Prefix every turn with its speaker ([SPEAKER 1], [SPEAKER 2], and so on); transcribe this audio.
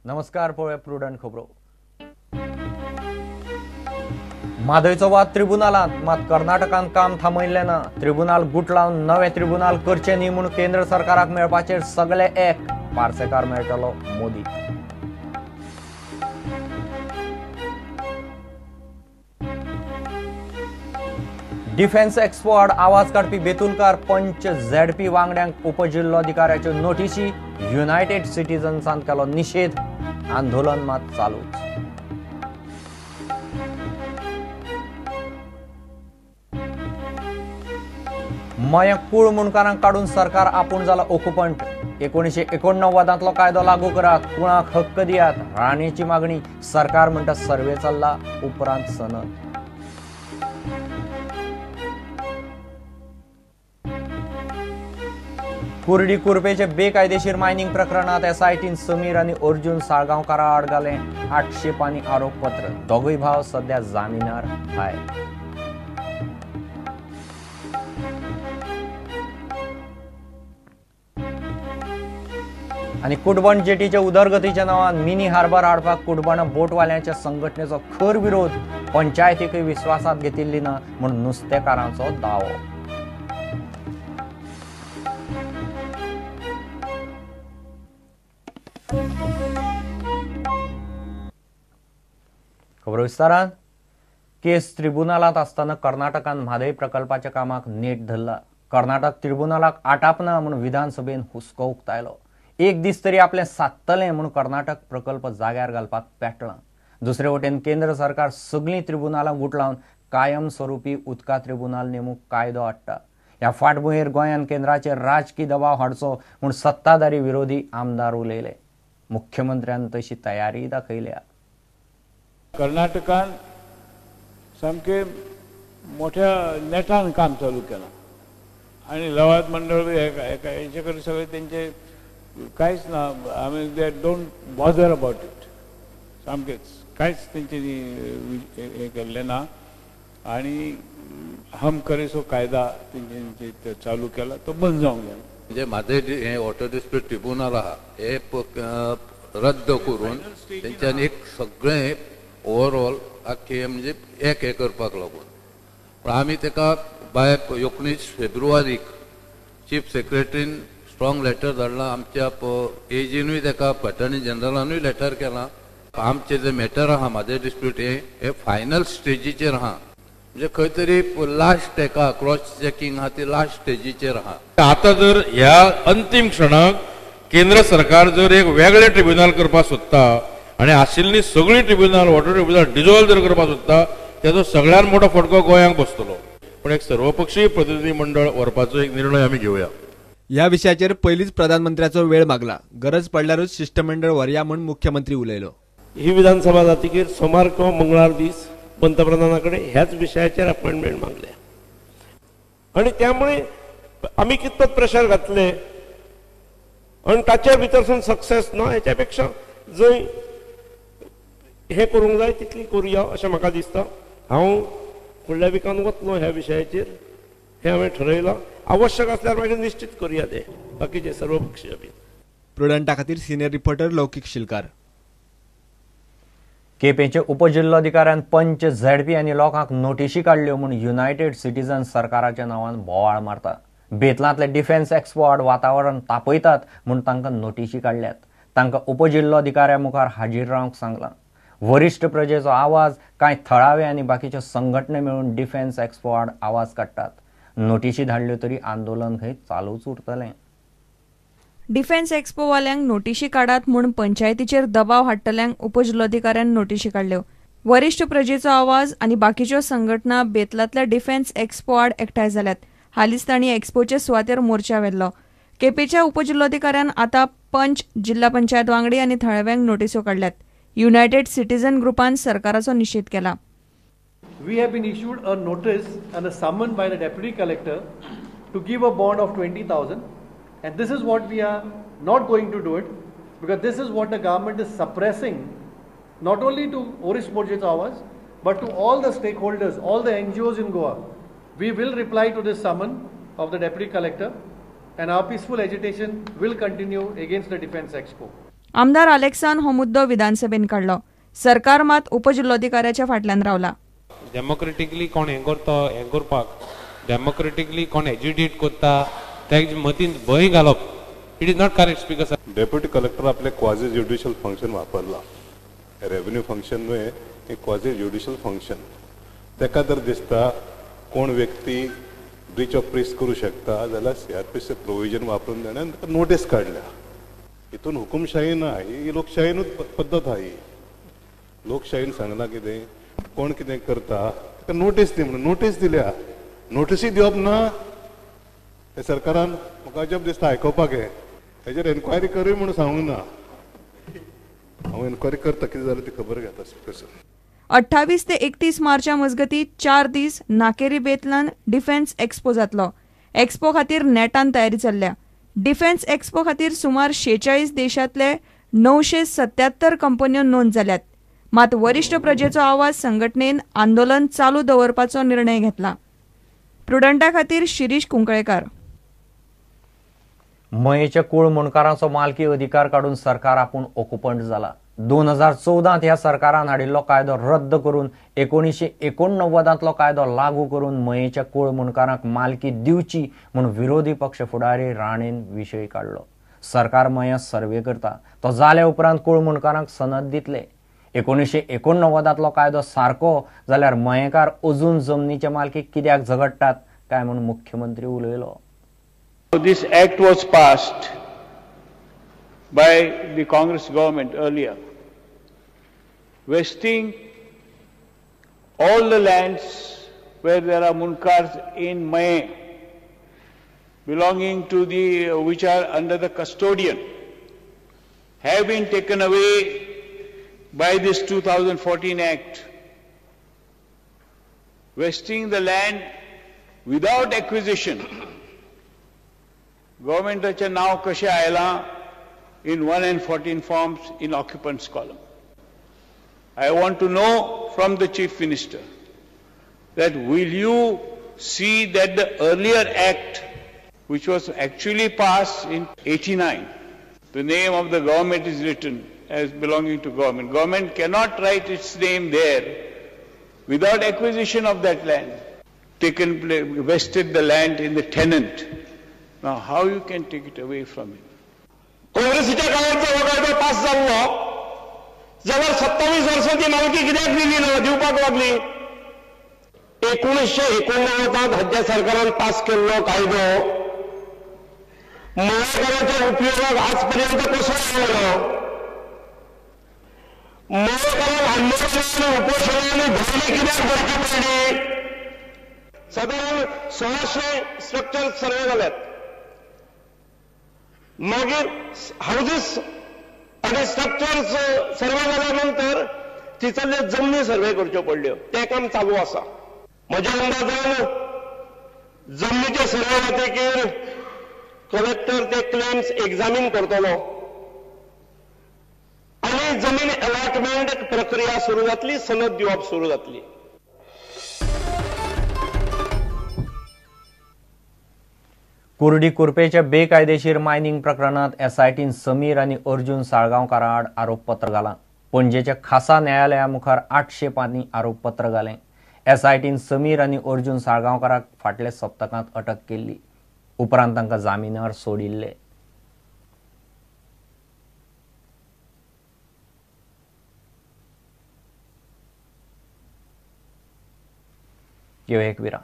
[SPEAKER 1] नमस्कार, पळोवया प्रुडंट खबरो. म्हादयचो वाद ट्रिब्युनलांत, मात कर्नाटकान काम थांबयल्लें. ट्रिब्युनल गुट लावन नवे ट्रिब्युनल करचें न्ही म्हूण केंद्र सरकाराक मेळपाचेर सगळे एक. पार्सेकार मेळटलो मोदी. डिफेन्स एक्स्पो आड आवाज काडपी बेतुलकार पंच झेडपी वांगड्यांक उपजिल्लोधिकाऱ्याच्यो नोटीसी. युनायटेड सिटीजन्सान केलो निषेध. आंदोलन मात चालूच. मयकूळ मुणकारांक काडून सरकार आपूण जाला ऑक्युपंट. 1989 कायदो लागू करात, कुळाक हक्क दियात. राणेची मागणी. सरकार म्हणटा सर्वे चल्ला, उपरांत सनद. कुर्डी कुरपेचे बेकायदेशीर मायनिंग प्रकरणात एसआयटीन समीर आनी अर्जुन साळगांवकारा आड घालें 800 पानी आरोपपत्र. दोगूय भाव सध्या जामिनार भायर. आनी कुडबण जेटीच्या उदरगतीच्या नांवान मिनी हार्बर हाडपाक कुडबण बोटवाल्यांच्या संघटनेचो खर विरोध. पंचायतीकय विश्वासात घेतिल्ली ना म्हूण नुस्तेकारांचो दावो. खबर विस्तारान. केस ट्रिब्युनलांत आसतना कर्नाटकान म्हादय प्रकल्पाच्या कामाक नेट धरला. कर्नाटक ट्रिब्युनलाक आटापना म्हूण विधानसभेन हुस्को उक्तायलो. एक दीस तरी आपलें सादतलें म्हूण कर्नाटक प्रकल्प जाग्यार घालपाक पेटलां. दुसरे वटेन केंद्र सरकार सगळीं ट्रिब्युनलां गुट लावन कायम स्वरुपी उदका ट्रिब्युनल नेमूंक कायदो हाडटा. ह्या फाटभुंयेर गोंयान केंद्राचेर राजकी दबाव हाडचो म्हूण सत्ताधारी विरोधी आमदार उलयले. मुख्यमंत्र्यान तशी तयारी दाखयल्या.
[SPEAKER 2] कर्नाटकान सामके मोठ्या नेटान काम चालू केलां आनी लवाद मंडळ हेचे कडेन सगळे तेंचे कांयच ना. I mean they don't bother about it. सामकेच कांयच तेंच्यांनी हे केल्लें ना. आनी हम करे सो कायदा तेंच्यांनी चालू केला, तो बंद जावंक जाय.
[SPEAKER 3] म्हणजे म्हादय हे वॉटर डिस्प्यूट ट्रिब्युनल आहा हे रद्द करून तेंच्यांनी एक सगळें ओवरऑल आख्खे म्हणजे एक हे करपाक लागून. पण आमी तेका बाय 19 फेब्रुवारीक चीफ सेक्रेटरीन स्ट्रॉंग लेटर धाडलां. आमच्या एजीनूय तेका अटॉर्नी जनरलानूय लेटर केलां. आमचे जे मॅटर आहा म्हादय डिस्प्यूट हे फायनल स्टेजीचेर आहा. म्हणजे खंय तरी लास्ट हेका क्रॉस चेकिंग आहा ती लास्ट स्टेजीचेर आहा.
[SPEAKER 4] आता जर ह्या अंतिम क्षणाक केंद्र सरकार जर एक वेगळे ट्रिब्युनल करपाक सोदता आनी आशिल्ली सगळी ट्रिब्युनल वॉटर ट्रिब्युनल डिजॉल्व जर करपाक सोदता तेजो सगळ्यात मोठो फटको गोंयांक बसतलो. पण एक सर्वपक्षीय प्रतिनिधी मंडळ व्हरपाचो एक निर्णय आमी घेवया.
[SPEAKER 5] ह्या विशयाचेर पयलींच प्रधानमंत्र्याचो वेळ मागला. गरज पडल्यारूच शिष्टमंडळ व्हरया म्हूण मुख्यमंत्री उलयलो.
[SPEAKER 6] ही विधानसभा जातकीर सोमार किंवा मंगळार दीस पंतप्रधानाकडे ह्याच विशयाचेर अपॉइंटमेंट मागले आणि त्यामुळे आम्ही कितपत प्रेशर घातले आणि ताच्या भितरसून सक्सेस ना हेच्या पेक्षा जंय हे करूंक जाय तितली करूया अशें म्हाका दिसता. हांव फुडल्या विकान वतलो ह्या विशयाचेर हे हांवें ठरयलां. आवश्यक आसल्यार मागीर निश्चित करूया ते बाकीचे सर्वपक्षीय बी.
[SPEAKER 5] प्रुडंटा खातीर सिनियर रिपोर्टर लौकीक शिलकार.
[SPEAKER 1] केपेचे उपजिल्लोधिकाऱ्यान पंच झेडपी आनी लोकांक नोटीशी काडल्यो म्हूण युनायटेड सिटीजन्स सरकाराच्या नांवान बोवाळ मारता. बेतलांतले डिफेन्स एक्स्पो आड वातावरण तापयतात म्हूण तांकां नोटीशी काडल्यात. तांकां उपजिल्लोधिकाऱ्या मुखार हाजीर रावंक सांगलां. वरिश्ठ प्रजेचो आवाज कांय थळावे आनी बाकीच्यो संघटने मेळून डिफेन्स एक्स्पो आड आवाज काडटात. नोटीशी धाडल्यो तरी आंदोलन खंय चालूच उरतलें.
[SPEAKER 7] डिफेन्स एक्स्पो वाल्यांक नोटीशी काडात म्हूण पंचायतीचेर दबाव हाडटल्यांक उपजिल्लोधिकाऱ्यान नोटीशी काडल्यो. वरिश्ठ प्रजेचो आवाज आनी बाकीच्यो संघटना बेतलांतल्या डिफेन्स एक्स्पो आड एकठांय जाल्यात. हालींच तांणी एक्स्पोचे सुवातेर मोर्चा वेल्लो. केपेच्या उपजिल्लोधिकाऱ्यान आतां पंच, जिल्हा पंचायत वांगडी आनी थळाव्यांक नोटीसो काडल्यात. युनायटेड सिटीजन ग्रुपान सरकाराचो निषेध केला.
[SPEAKER 8] We have been issued a notice and a summon by the deputy collector to give a bond of 20,000, and this is what we are not going to do it because this is what the government is suppressing, not only to Orish Morje's Awaz but to all the stakeholders, all the NGOs in Goa. We will reply to this summon of the deputy collector and our peaceful agitation will continue against the Defence Expo.
[SPEAKER 7] आमदार अलेक्सान हो मुद्दो विधानसभेन काडलो. सरकार मात उपजिल्लोधिकाऱ्याच्या फाटल्यान रावला.
[SPEAKER 9] Democratically कोण हें करपाक डेमोक्रेटिकली कोण एज्युडिएट करता तेज मतीन भंय घालप it is not correct speaker.
[SPEAKER 10] Deputy collector आपले क्वाझी ज्युडिशियल फंक्शन वापरला. रेव्हेन्यू फंक्शन न्हय, एक क्वाझी ज्युडिशियल फंक्शन. ताका जर दिसता कोण व्यक्ती ब्रीच ऑफ ट्रस्ट करू शकता जाल्यार सीआरपीचे प्रोविजन वापरून ताणें ताका नोटीस काडल्या. हितून हुकुमशाही ना, ही लोकशाहीनूच पद्दत आहा. ही लोकशाहीन सांगला कितें कोण कितें करता ताका नोटीस दी म्हणून नोटीस दिल्या. नोटीसी दिवप ना हे सरकारान म्हाका अजब दिसता आयकोपाक. हेजेर एन्क्वायरी करूय म्हणून सांगूंक ना. हांव एन्क्वायरी करता कितें जालें ती खबर घेता स्पीकर.
[SPEAKER 7] 28 ते 31 मार्चा मजगती 4 दीस नाकेरी बेतलान डिफेन्स एक्सपो जातलो. एक्सपो खातीर नेटान तयारी चल्ल्या. डिफेन्स एक्सपो खातीर सुमार 46 देशांतले 977 कंपन्यो नोंद जाल्यात. मात वरिष्ठ प्रजेचो आवाज संघटनेन आंदोलन चालू दवरपाचो निर्णय घेतला. प्रुडंटा खातीर शिरीष कुंकळेकार.
[SPEAKER 1] मयेच्या कूळ मुणकारांचो मालकी अधिकार काडून सरकार आपूण ऑक्युपंट जाला. 2014 ह्या सरकारान हाडिल्लो कायदो रद्द करून 1989 कायदो लागू करून मयेच्या कूळ मुणकारांक मालकी दिवची म्हणून विरोधी पक्ष फुडारी राणेन विशय काडलो. सरकार मयत सर्वे करता. तो जाल्या उपरांत कूळ मुणकारांक सनद दितले. 1989 कायदो सारको जाल्यार मयेकार अजून जमनीच्या मालकीक कित्याक झगडटात काय म्हणून मुख्यमंत्री उलयलो.
[SPEAKER 2] This act was passed by the Congress government earlier, vesting all the lands where there are munkars in Maye belonging to which are under the custodian have been taken away by this 2014 act, vesting the land without acquisition. Governmentaच्या नाव कशें आयलां in 1 and 14 forms in occupants column. I want to know from the Chief Minister that will you see that the earlier act which was actually passed in 89, the name of the government is written as belonging to government. Government cannot write its name there without acquisition of that land. Vested the land in the tenant. Now how you can take it away from him?
[SPEAKER 6] काँग्रेसीच्या काळात जो कायदो pass जाल्लो जाल्यार 27 वर्सां ती मालकी कित्याक दिली ना, दिवपाक लागली. 1989 हाच्या सरकारान पास केल्लो कायदो मयेकारांच्या उपयोगाक आज पर्यंत कसो आयलो. मयेकारांक आंदोलनांनी उपोशनांनी धरणे कित्याक भरची पडली. साधारण 1600 स्ट्रक्चर सर्वे जाल्यात. मागीर हाऊसेस आणि स्ट्रक्चर्स सर्वे जाल्या नंतर तितले जमनी सर्वे करच्यो पडल्यो. तें काम चालू आसा. म्हज्या अंदाजान जमनीचे सर्वे जातकीर कलेक्टर ते क्लेम्स एक्झामीन करतलो आनी जमीन अलॉटमेंट प्रक्रिया सुरू जातली, सनद दिवप सुरू जातली.
[SPEAKER 1] कुर्डी कुरपेच्या बेकायदेशीर मायनिंग प्रकरणात एसआयटीन समीर आणि अर्जुन साळगांवकारां आड आरोपपत्र घालां. पणजेच्या खासा न्यायालया मुखार 800 पानी आरोपपत्र घालें. एसआयटीन समीर आणि अर्जुन साळगांवकाराक फाटल्या सप्तकांत अटक केल्ली. उपरांत तांकां जामिनार सोडिल्ले. एक विराम.